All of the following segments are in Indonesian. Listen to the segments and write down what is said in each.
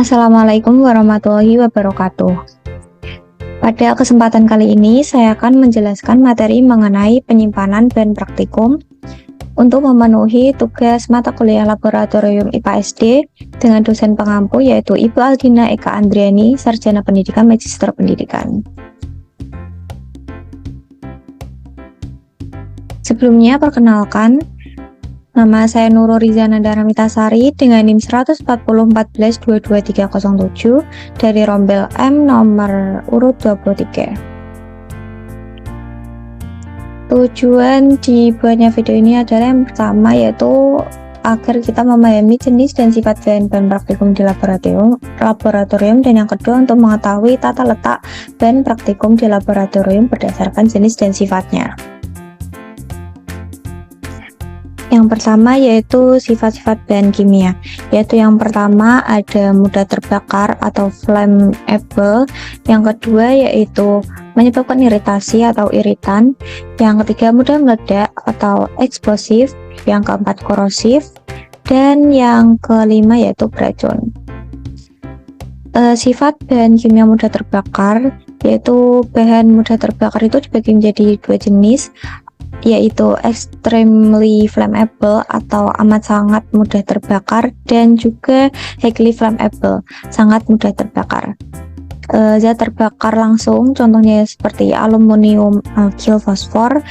Assalamualaikum warahmatullahi wabarakatuh. Pada kesempatan kali ini, saya akan menjelaskan materi mengenai penyimpanan bahan praktikum untuk memenuhi tugas mata kuliah Laboratorium IPA SD dengan dosen pengampu yaitu Ibu Aldina Eka Andriani, Sarjana Pendidikan Magister Pendidikan. Sebelumnya, perkenalkan, nama saya Nurul Rizana Daramitasari dengan NIM 14014222307 dari Rombel M nomor urut 23. Tujuan dibuatnya video ini adalah yang pertama yaitu agar kita memahami jenis dan sifat bahan-bahan praktikum di laboratorium, dan yang kedua untuk mengetahui tata letak bahan praktikum di laboratorium berdasarkan jenis dan sifatnya. Yang pertama yaitu sifat-sifat bahan kimia, yaitu yang pertama ada mudah terbakar atau flammable, yang kedua yaitu menyebabkan iritasi atau iritan, yang ketiga mudah meledak atau eksplosif, yang keempat korosif, dan yang kelima yaitu beracun. Sifat bahan kimia mudah terbakar, yaitu bahan mudah terbakar itu dibagi menjadi dua jenis, yaitu extremely flammable atau amat sangat mudah terbakar, dan juga highly flammable, sangat mudah terbakar. Zat terbakar langsung contohnya seperti aluminium, alkyl, fosfor,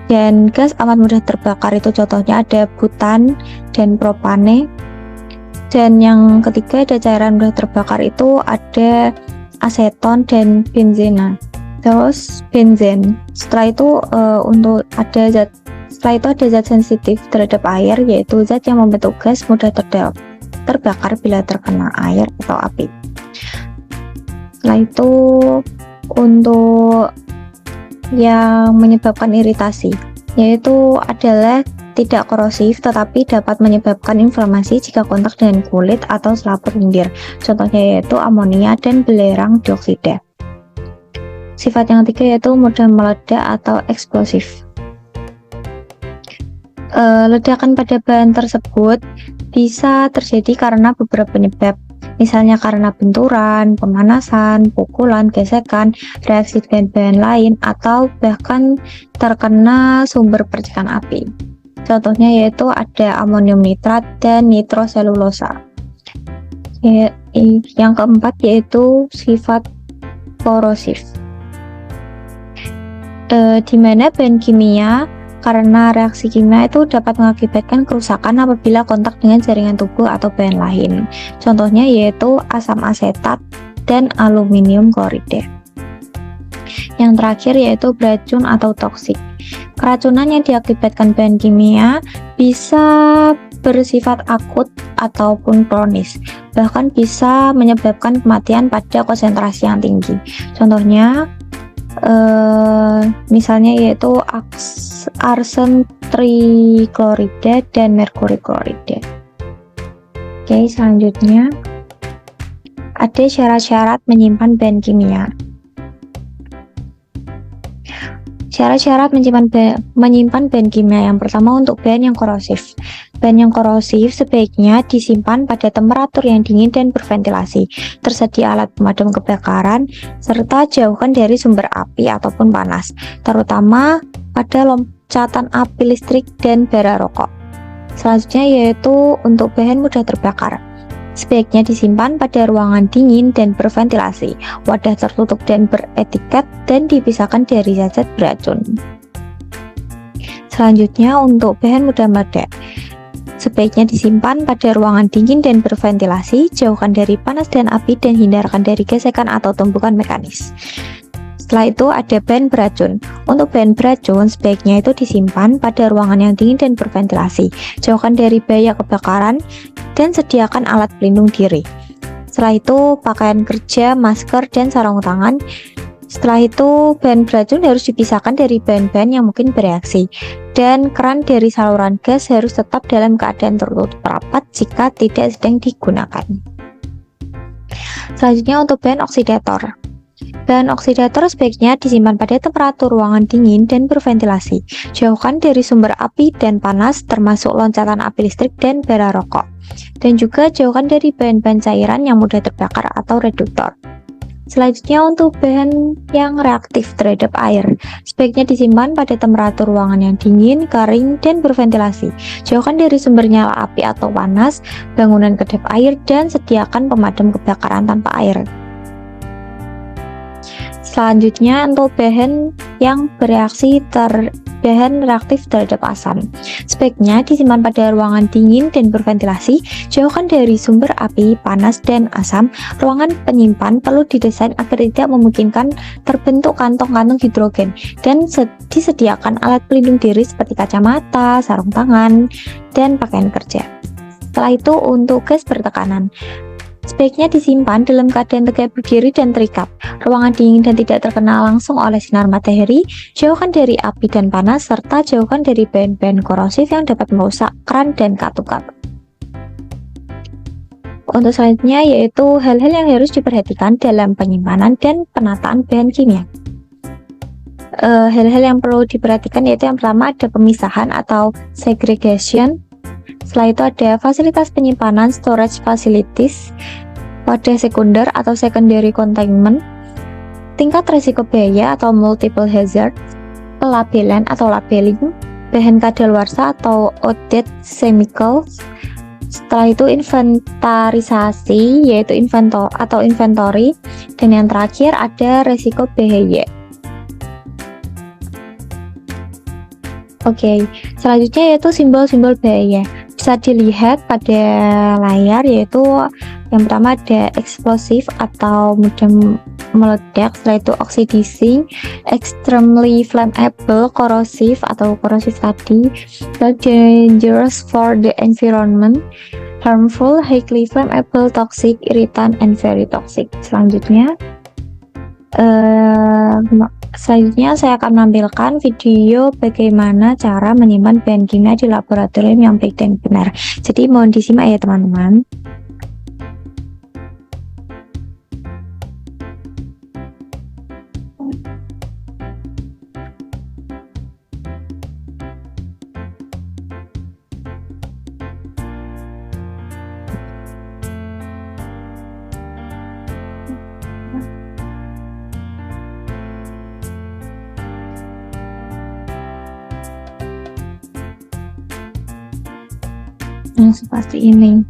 dan gas amat mudah terbakar itu contohnya ada butan dan propane. Dan yang ketiga ada cairan mudah terbakar itu ada aseton dan benzena. Terus benzen. Setelah itu ada zat sensitif terhadap air, yaitu zat yang membentuk gas mudah terbakar bila terkena air atau api. Setelah itu untuk yang menyebabkan iritasi, yaitu adalah tidak korosif tetapi dapat menyebabkan inflamasi jika kontak dengan kulit atau selaput lendir. Contohnya yaitu amonia dan belerang dioksida. Sifat yang ketiga yaitu mudah meledak atau eksplosif. Ledakan pada bahan tersebut bisa terjadi karena beberapa penyebab, misalnya karena benturan, pemanasan, pukulan, gesekan, reaksi dengan bahan lain, atau bahkan terkena sumber percikan api. Contohnya yaitu ada amonium nitrat dan nitroselulosa. Yang keempat yaitu sifat korosif. Di mana bahan kimia karena reaksi kimia itu dapat mengakibatkan kerusakan apabila kontak dengan jaringan tubuh atau bahan lain. Contohnya yaitu asam asetat dan aluminium klorida. Yang terakhir yaitu beracun atau toksik. Keracunan yang diakibatkan bahan kimia bisa bersifat akut ataupun kronis, bahkan bisa menyebabkan kematian pada konsentrasi yang tinggi. Contohnya misalnya yaitu arsen triklorida dan merkuri klorida. Oke, selanjutnya ada syarat-syarat menyimpan bahan kimia. Syarat-syarat menyimpan bahan kimia. Yang pertama untuk bahan yang korosif. Bahan yang korosif sebaiknya disimpan pada temperatur yang dingin dan berventilasi. Tersedia alat pemadam kebakaran, serta jauhkan dari sumber api ataupun panas, terutama pada loncatan api listrik dan bara rokok. Selanjutnya yaitu untuk bahan mudah terbakar. Sebaiknya disimpan pada ruangan dingin dan berventilasi, wadah tertutup dan beretiket, dan dipisahkan dari zat beracun. Selanjutnya untuk bahan mudah meledak. Sebaiknya disimpan pada ruangan dingin dan berventilasi, jauhkan dari panas dan api, dan hindarkan dari gesekan atau tumpukan mekanis. Setelah itu ada bahan beracun. Untuk bahan beracun sebaiknya itu disimpan pada ruangan yang dingin dan berventilasi, jauhkan dari bahaya kebakaran, dan sediakan alat pelindung diri. Setelah itu pakaian kerja, masker, dan sarung tangan. Setelah itu bahan beracun harus dipisahkan dari bahan-bahan yang mungkin bereaksi, dan keran dari saluran gas harus tetap dalam keadaan tertutup rapat jika tidak sedang digunakan. Selanjutnya untuk bahan oksidator. Bahan oksidator sebaiknya disimpan pada temperatur ruangan dingin dan berventilasi. Jauhkan dari sumber api dan panas, termasuk loncatan api listrik dan bara rokok. Dan juga jauhkan dari bahan-bahan cairan yang mudah terbakar atau reduktor. Selanjutnya untuk bahan yang reaktif terhadap air, sebaiknya disimpan pada temperatur ruangan yang dingin, kering, dan berventilasi. Jauhkan dari sumber nyala api atau panas, bangunan kedap air, dan sediakan pemadam kebakaran tanpa air. Selanjutnya untuk bahan yang bahan reaktif terhadap asam. Sebaiknya disimpan pada ruangan dingin dan berventilasi, jauhkan dari sumber api, panas, dan asam. Ruangan penyimpan perlu didesain agar tidak memungkinkan terbentuk kantong-kantong hidrogen dan disediakan alat pelindung diri seperti kacamata, sarung tangan, dan pakaian kerja. Setelah itu untuk gas bertekanan. Sebaiknya disimpan dalam keadaan tegak berdiri dan terikat. Ruangan dingin dan tidak terkena langsung oleh sinar matahari. Jauhkan dari api dan panas, serta jauhkan dari bahan-bahan korosif yang dapat merusak keran dan katup. Untuk selanjutnya yaitu hal-hal yang harus diperhatikan dalam penyimpanan dan penataan bahan kimia. Hal-hal yang perlu diperhatikan yaitu yang pertama ada pemisahan atau segregation. Setelah itu ada fasilitas penyimpanan, storage facilities, wadah sekunder atau secondary containment, tingkat risiko bahaya atau multiple hazard, pelabelan atau labeling, bahan kadaluarsa atau outdated chemicals. Setelah itu inventarisasi yaitu inventory, dan yang terakhir ada risiko bahaya. Oke, selanjutnya yaitu simbol-simbol bahaya. Bisa dilihat pada layar yaitu yang pertama ada eksplosif atau mudah meledak, setelah itu oxidizing, extremely flammable, korosif atau korosif tadi, dangerous for the environment, harmful, highly flammable, toxic, irritant, and very toxic. Selanjutnya saya akan menampilkan video bagaimana cara menyimpan bahan kimia di laboratorium yang baik dan benar. Jadi mohon disimak ya teman-teman. Yang seperti ini.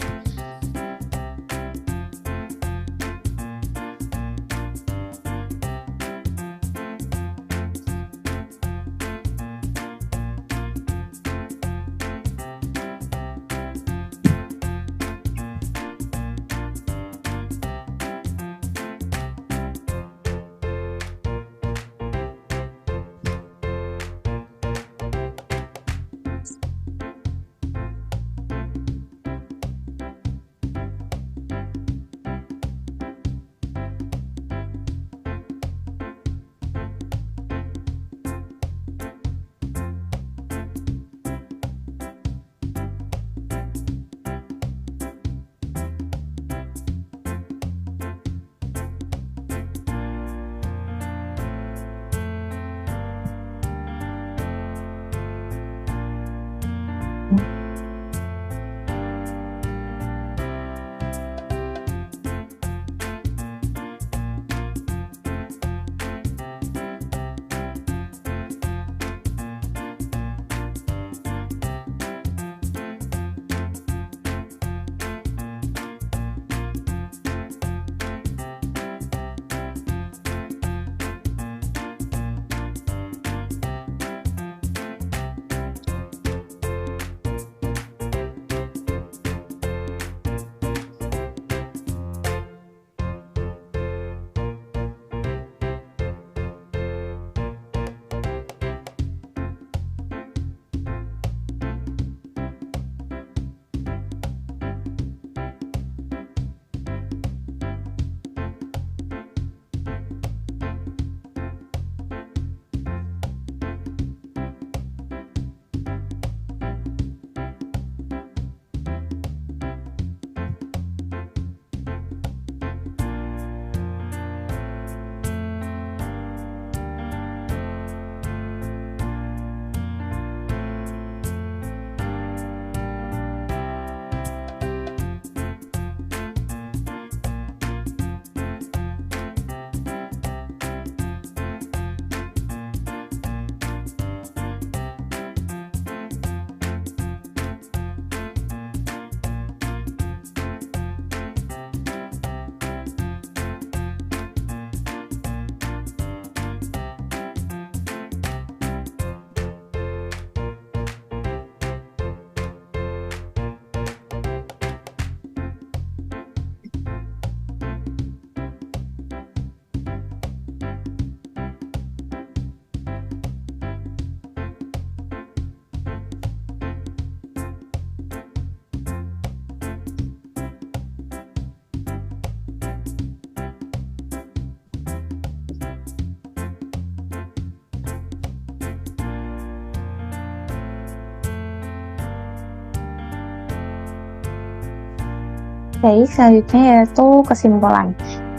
Baik, selanjutnya yaitu kesimpulan.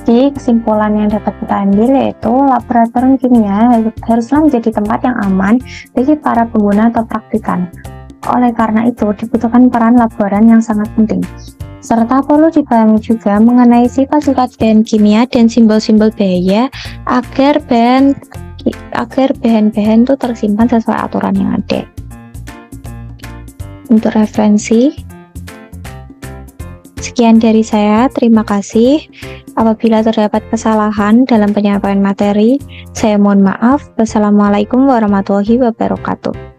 Jadi kesimpulan yang dapat kita ambil yaitu laboratorium kimia haruslah menjadi tempat yang aman bagi para pengguna atau praktikan. Oleh karena itu, dibutuhkan peran laboran yang sangat penting. Serta perlu dipahami juga mengenai sifat-sifat bahan kimia dan simbol-simbol bahaya agar bahan-bahan itu tersimpan sesuai aturan yang ada. Untuk referensi, sekian dari saya, terima kasih. Apabila terdapat kesalahan dalam penyampaian materi, saya mohon maaf. Wassalamualaikum warahmatullahi wabarakatuh.